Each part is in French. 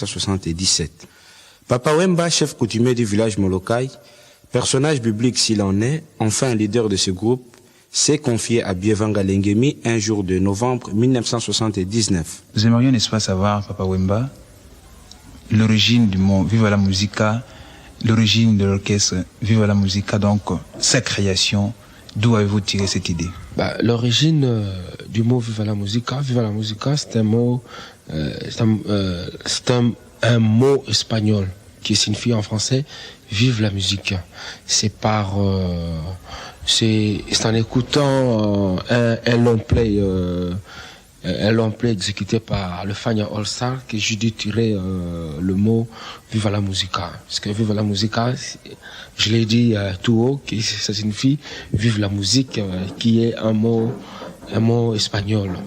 1977. Papa Wemba, chef coutumier du village Molokai, personnage biblique s'il en est, enfin leader de ce groupe, s'est confié à Bievanga Lengemi un jour de novembre 1979. Nous aimerions, n'est-ce pas, savoir, Papa Wemba, l'origine du mot Viva la Musica, l'origine de l'orchestre Viva la Musica, donc sa création, d'où avez-vous tiré cette idée? L'origine du mot Viva la Musica, c'est un mot, un mot espagnol qui signifie en français Vive la musique. C'est en écoutant un long play exécuté par le Fania All Star que j'ai dû tirer le mot Viva la Musica. Parce que Viva la Musica, je l'ai dit tout haut, que ça signifie Vive la musique, qui est un mot espagnol.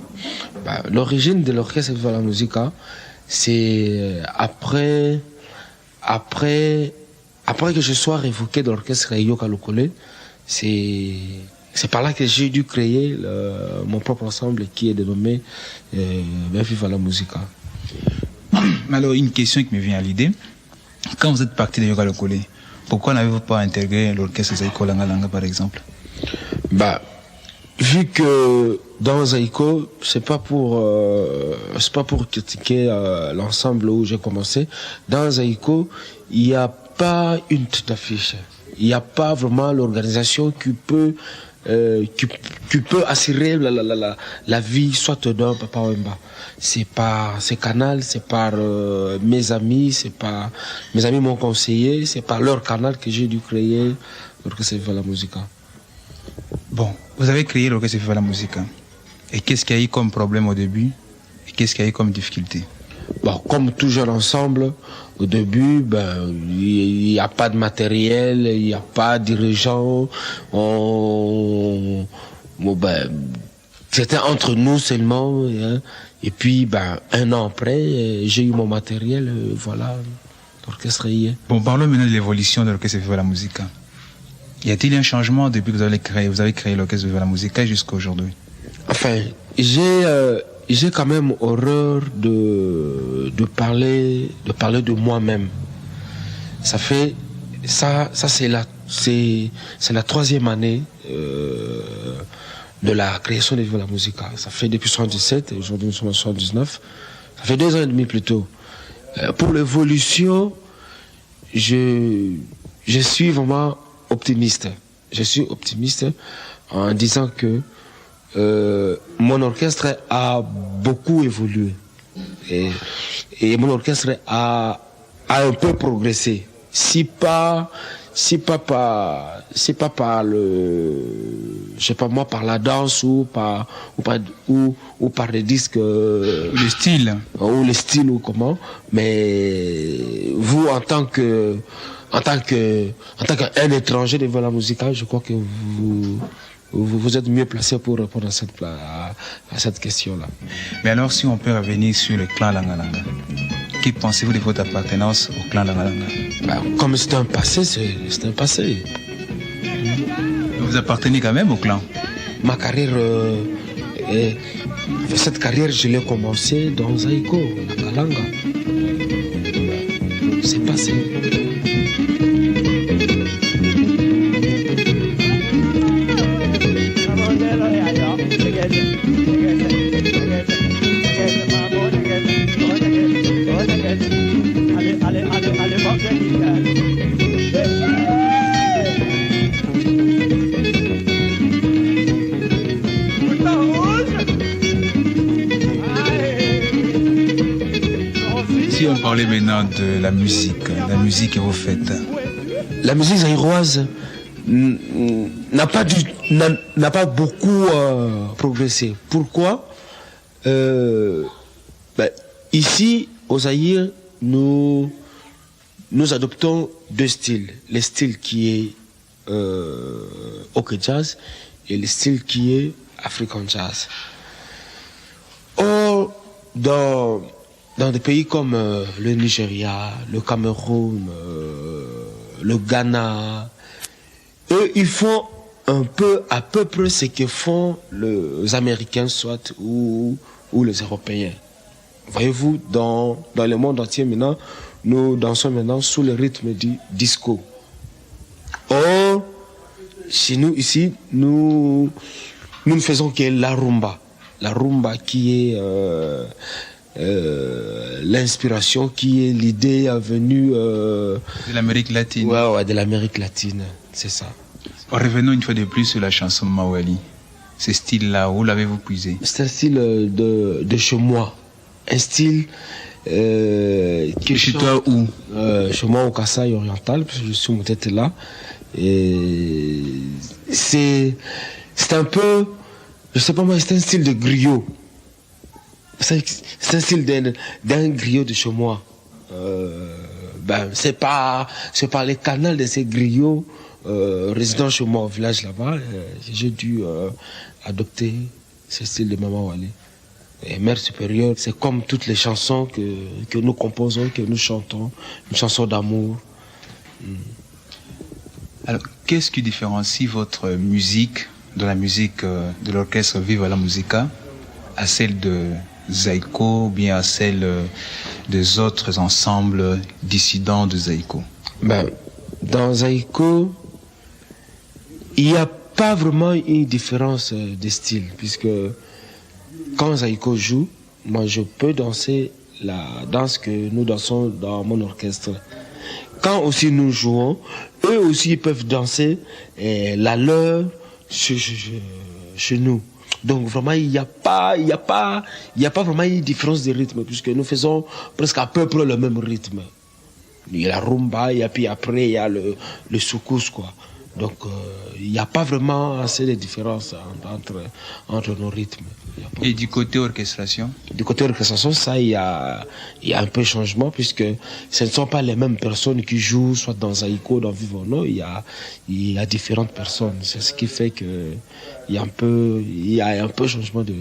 L'origine de l'orchestre Viva la Musica, c'est après que je sois révoqué de l'orchestre Yoka Lokole, c'est par là que j'ai dû créer mon propre ensemble qui est dénommé Viva la Musica. Alors, une question qui me vient à l'idée. Quand vous êtes parti de Yoka Lokole, pourquoi n'avez-vous pas intégré l'orchestre Zaiko Langa Langa, par exemple? Vu que dans Zaiko, c'est pas pour critiquer l'ensemble où j'ai commencé. Dans Zaiko, il n'y a pas une tête d'affiche. Il n'y a pas vraiment l'organisation qui peut assurer la vie soit d'un Papa Wemba. C'est Canal, c'est par mes amis, mes amis m'ont conseillé, c'est par leur canal que j'ai dû créer l'orchestre Viva la Musica. Bon, vous avez créé l'orchestre Viva la Musica. Et qu'est-ce qu'il y a eu comme problème au début? Et qu'est-ce qu'il y a eu comme difficulté? Comme tout jeune ensemble, au début, il n'y a pas de matériel, il n'y a pas de dirigeants. C'était entre nous seulement. Et puis, un an après, j'ai eu mon matériel, voilà, l'orchestre y est. Bon, parlons maintenant de l'évolution de l'orchestre Viva la Musica. Y a-t-il un changement depuis que vous avez créé l'orchestre Viva la Musica jusqu'à aujourd'hui? Enfin, j'ai quand même horreur de parler de moi-même. C'est la troisième année de la création de Viva la Musica. Ça fait depuis 77 et aujourd'hui nous sommes en 79. Ça fait 2 ans et demi plutôt. Pour l'évolution, je suis vraiment optimiste. Je suis optimiste en disant que mon orchestre a beaucoup évolué et mon orchestre a un peu progressé. Si pas par par la danse ou par les disques, le style ou comment, mais vous en tant qu'un étranger de la musique, je crois que vous êtes mieux placé pour répondre à cette question-là. Mais alors, si on peut revenir sur le clan Langa Langa, que pensez-vous de votre appartenance au clan Langa Langa? Comme c'est un passé, c'est un passé. Vous appartenez quand même au clan? Ma carrière, cette carrière, je l'ai commencée dans Zaiko, Langa Langa. C'est passé. Si on parlait maintenant de la musique que vous faites. La musique zaïroise n'a pas beaucoup progressé. Pourquoi? Ici, au Zaïre, nous adoptons 2 styles. Le style qui est OK Jazz et le style qui est African Jazz. Or, dans des pays comme le Nigeria, le Cameroun, le Ghana, eux, ils font à peu près ce que font les Américains, soit, ou les Européens. voyez-vous, dans le monde entier maintenant, nous dansons maintenant sous le rythme du disco. Or, chez nous ici, nous ne faisons que la rumba. La rumba qui est l'inspiration, qui est l'idée venue de l'Amérique latine. Ouais, de l'Amérique latine, c'est ça. Revenons une fois de plus sur la chanson Mawali. Ce style-là, où l'avez-vous puisé? C'est un style de chez moi. Un style qui chez toi où? Chez moi au Kasaï oriental, parce que je suis mon tête là. Et c'est un peu, je sais pas moi, c'est un style de griot. C'est un style d'un griot de chez moi. C'est pas les canals de ces griots résidant chez moi au village là-bas. J'ai dû adopter ce style de Mama Wali. Et Mère supérieure, c'est comme toutes les chansons que nous composons, que nous chantons, une chanson d'amour. Alors, qu'est-ce qui différencie votre musique de la musique de l'orchestre Viva la Musica à celle de Zaïko ou bien à celle des autres ensembles dissidents de Zaïko? Dans Zaïko, il n'y a pas vraiment une différence de style, puisque quand Zaïko joue, moi je peux danser la danse que nous dansons dans mon orchestre. Quand aussi nous jouons, eux aussi ils peuvent danser la leur chez nous. Donc vraiment il n'y a pas vraiment une différence de rythme, puisque nous faisons presque à peu près le même rythme. Il y a la rumba, et puis après il y a le soukous, quoi. Donc il n'y a pas vraiment assez de différence entre nos rythmes. Et du côté orchestration? Du côté orchestration, ça, il y a un peu de changement, puisque ce ne sont pas les mêmes personnes qui jouent, soit dans Zaïko, dans Vivre Non, il y a différentes personnes. C'est ce qui fait que il y a un peu de changement de...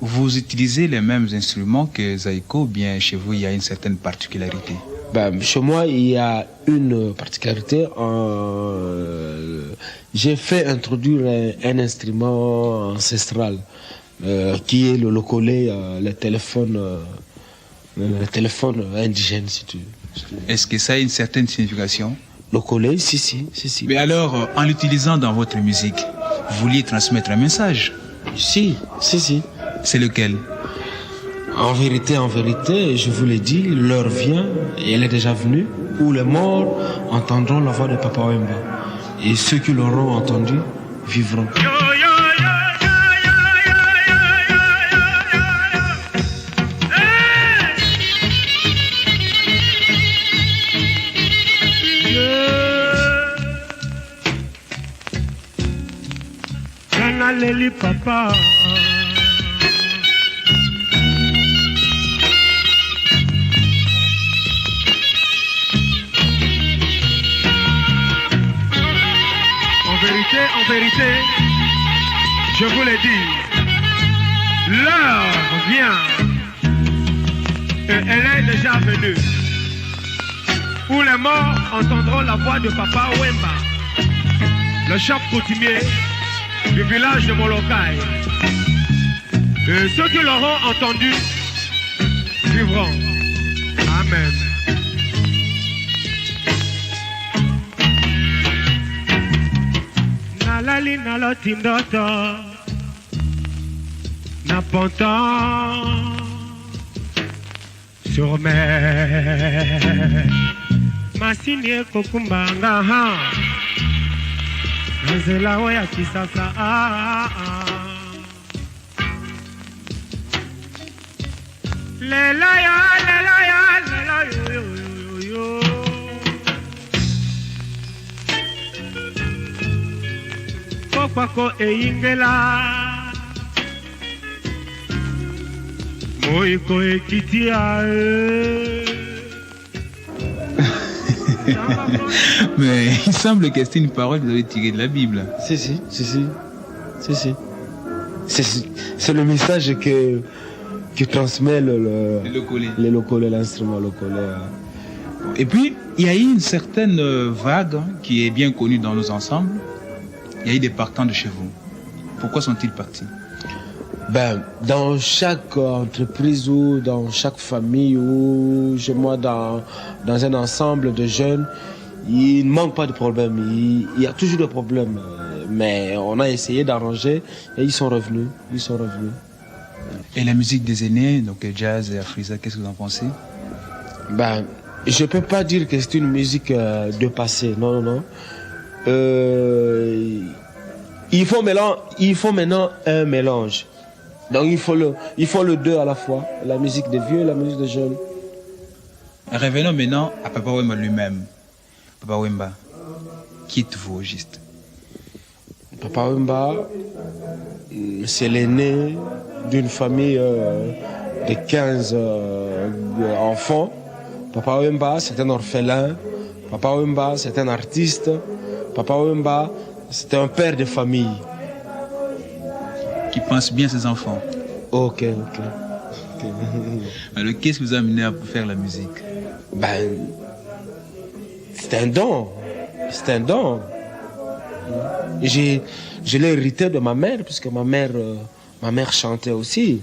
Vous utilisez les mêmes instruments que Zaïko, ou bien chez vous il y a une certaine particularité? Chez moi, il y a une particularité. J'ai fait introduire un instrument ancestral qui est le lokolé, le téléphone indigène, si tu veux. Est-ce que ça a une certaine signification? Lokolé, si. Mais alors, en l'utilisant dans votre musique, vous vouliez transmettre un message? Si. C'est lequel? En vérité, je vous l'ai dit, l'heure vient, et elle est déjà venue, où les morts entendront la voix de Papa Wemba. Et ceux qui l'auront entendu vivront. Kanaleli papa. En vérité, je vous l'ai dit, l'heure vient, et elle est déjà venue, où les morts entendront la voix de Papa Wemba, le chef coutumier du village de Molokai. Et ceux qui l'auront entendu vivront. Amen. Nalali naloti ndoto na ponton sur mer masini ekokumbanga nzela oya kisasa lela ya yo kwako eyingela moiko ekitia Mais il semble que c'est une parole que vous avez tirée de la Bible. Si. C'est le message que transmet le lokolé, l'instrument lokolé. Et puis, il y a eu une certaine vague qui est bien connue dans nos ensembles. Il y a eu des partants de chez vous. Pourquoi sont-ils partis? Dans chaque entreprise ou dans chaque famille ou dans un ensemble de jeunes, il ne manque pas de problèmes. Il y a toujours des problèmes. Mais on a essayé d'arranger et ils sont revenus. Et la musique des aînés, donc jazz et Afrisa, qu'est-ce que vous en pensez? Je peux pas dire que c'est une musique de passé. Non. Il faut maintenant un mélange. Donc il faut le deux à la fois, la musique des vieux et la musique des jeunes. Revenons maintenant à Papa Wemba lui-même. Papa Wemba, qui êtes-vous au juste? Papa Wemba, c'est l'aîné d'une famille de 15 enfants. Papa Wemba, c'est un orphelin. Papa Wemba, c'est un artiste. Papa Wemba, c'est un père de famille. Qui pense bien à ses enfants. Ok. Alors, qu'est-ce qui vous a amené à faire la musique? C'est un don. Je l'ai hérité de ma mère, puisque ma mère chantait aussi.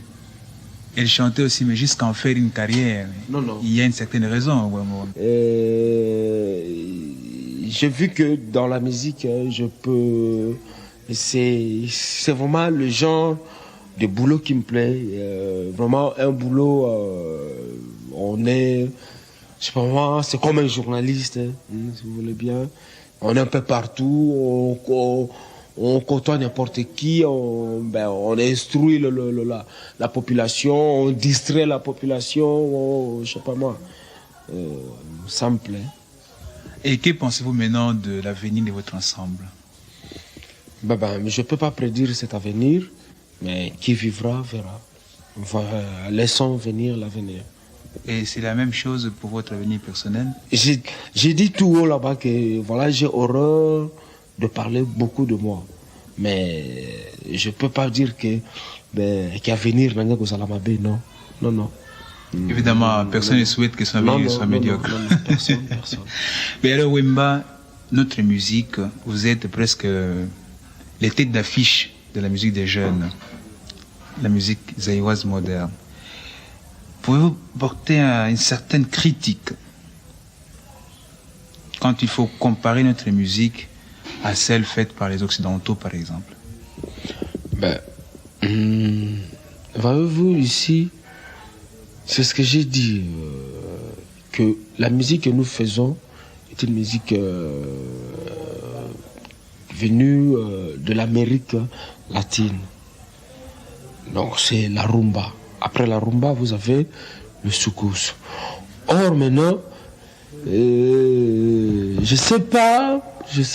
Elle chantait aussi, mais jusqu'à en faire une carrière. Non. Il y a une certaine raison. J'ai vu que dans la musique, je peux... C'est vraiment le genre de boulot qui me plaît. Vraiment un boulot, on est... Je sais pas moi, c'est comme un journaliste, si vous voulez bien. On est un peu partout, on côtoie n'importe qui, on instruit la population, on distrait la population, je sais pas moi. Ça me plaît. Et que pensez-vous maintenant de l'avenir de votre ensemble? Je peux pas prédire cet avenir, mais qui vivra verra. Laissons venir l'avenir. Et c'est la même chose pour votre avenir personnel? J'ai dit tout haut là-bas que voilà, j'ai horreur de parler beaucoup de moi. Mais je peux pas dire qu'à venir, non. Évidemment, personne ne souhaite que son avenir soit médiocre. Non, personne. Mais alors, Wemba, notre musique, vous êtes presque les têtes d'affiche de la musique des jeunes, la musique zaïroise moderne. Pouvez-vous porter une certaine critique quand il faut comparer notre musique à celle faite par les Occidentaux, par exemple? Voyez-vous, ici, c'est ce que j'ai dit, que la musique que nous faisons est une musique venue de l'Amérique latine. Donc c'est la rumba. Après la rumba, vous avez le soukous. Or maintenant, je sais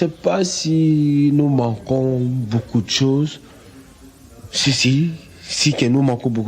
pas si nous manquons beaucoup de choses. Si que nous manquons beaucoup.